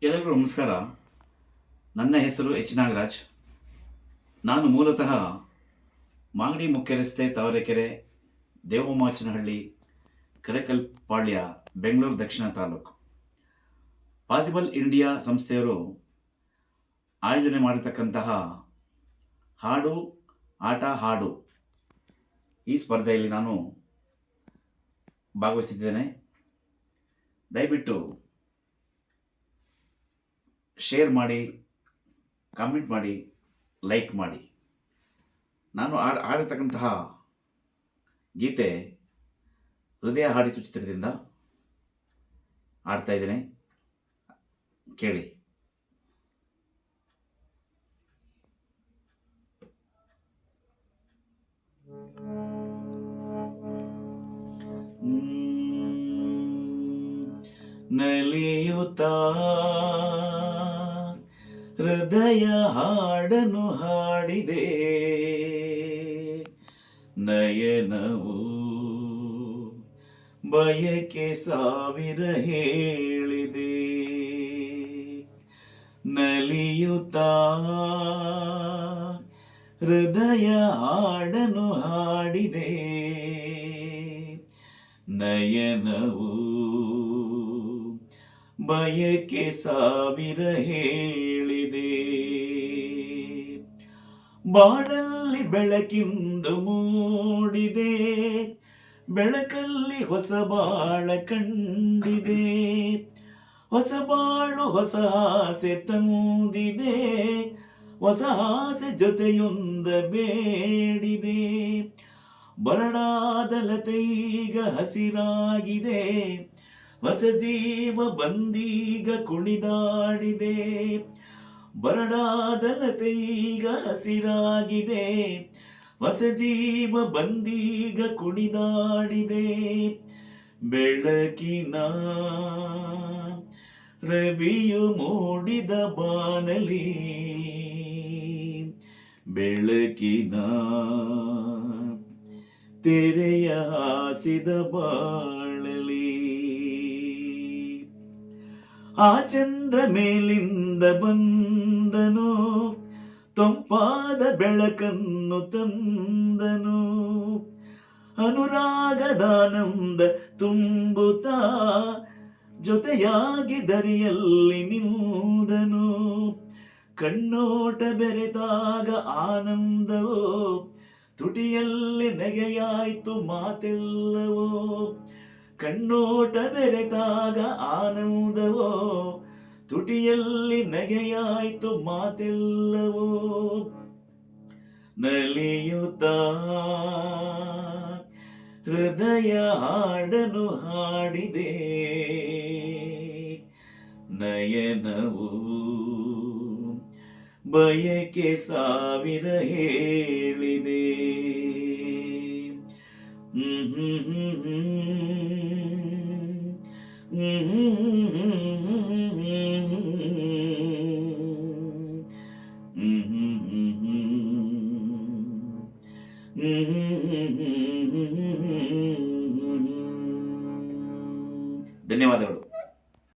ಎಲ್ಲರಿಗೂ ನಮಸ್ಕಾರ. ನನ್ನ ಹೆಸರು ಎಚ್ ನಾಗರಾಜ್. ನಾನು ಮೂಲತಃ ಮಾಗಡಿ ಮುಖ್ಯ ರಸ್ತೆ, ತಾವರೆಕೆರೆ, ದೇವಮಾಚನಹಳ್ಳಿ, ಕರೆಕಲ್ಪಾಳ್ಯ, ಬೆಂಗಳೂರು ದಕ್ಷಿಣ ತಾಲೂಕು. ಪಾಸಿಬಲ್ ಇಂಡಿಯಾ ಸಂಸ್ಥೆಯವರು ಆಯೋಜನೆ ಮಾಡಿರ್ತಕ್ಕಂತಹ ಹಾಡು ಆಟ ಹಾಡು ಈ ಸ್ಪರ್ಧೆಯಲ್ಲಿ ನಾನು ಭಾಗವಹಿಸಿದ್ದೇನೆ. ದಯವಿಟ್ಟು ಶೇರ್ ಮಾಡಿ, ಕಾಮೆಂಟ್ ಮಾಡಿ, ಲೈಕ್ ಮಾಡಿ. ನಾನು ಆಡಿರ್ತಕ್ಕಂತಹ ಗೀತೆ ಹೃದಯ ಹಾಡಿತು ಚಿತ್ರದಿಂದ ಆಡ್ತಾ ಇದ್ದೇನೆ, ಕೇಳಿ. ನಲಿಯುತ್ತಾ ಹೃದಯ ಹಾಡನು ಹಾಡಿದೆ, ನಯನವು ಬಯಕೆ ಸಾವಿರ ಹೇಳಿದೆ. ನಲಿಯುತ್ತಾ ಹೃದಯ ಹಾಡನು ಹಾಡಿದೆ, ನಯನವು ಬಯಕೆ ಸಾವಿರ ಹೇಳಿದೆ. ಬಾಳಲ್ಲಿ ಬೆಳಕಿಂದು ಮೂಡಿದೆ, ಬೆಳಕಲ್ಲಿ ಹೊಸ ಬಾಳ ಕಂಡಿದೆ. ಹೊಸ ಬಾಳು ಹೊಸ ಆಸೆ ತಂದಿದೆ, ಹೊಸ ಆಸೆ ಜೊತೆಯೊಂದ ಬೇಡಿದೆ. ಬರಡಾದ ಲತೆಗ ಹಸಿರಾಗಿದೆ, ಹೊಸ ಜೀವ ಬಂದೀಗ ಕುಣಿದಾಡಿದೆ. ಬರಡಾದ ಲತೆಗ ಹಸಿರಾಗಿದೆ, ಹೊಸ ಜೀವ ಬಂದೀಗ ಕುಣಿದಾಡಿದೆ. ಬೆಳಕಿನ ರವಿಯು ಮೂಡಿದ ಬಾನಲಿ, ಬೆಳಕಿನ ತೆರೆಯ ಹಾಸಿದ ಬಾಳಲಿ. ಆ ಚಂದ್ರ ಮೇಲಿಂದ ಬಂದನು, ತಂಪಾದ ಬೆಳಕನ್ನು ತಂದನು. ಅನುರಾಗದಾನಂದ ತುಂಬುತ್ತಾ ಜೊತೆಯಾಗಿ ದರಿಯಲ್ಲಿ ನಿಂದನು. ಕಣ್ಣೋಟ ಬೆರೆತಾಗ ಆನಂದವೋ, ತುಟಿಯಲ್ಲಿ ನಗೆಯಾಯ್ತು ಮಾತೆಲ್ಲವೋ. ಕಣ್ಣೋಟ ಬೆರೆತಾಗ ಆನಂದವೋ, ತುಟಿಯಲ್ಲಿ ನಗೆಯಾಯ್ತು ಮಾತೆಲ್ಲವೋ. ನಲಿಯುತ್ತಾ ಹೃದಯ ಹಾಡನು ಹಾಡಿದೆ, ನಯನವು ಬಯಕೆ ಸಾವಿರ ಹೇಳಿದೆ. ಧನ್ಯವಾದಗಳು.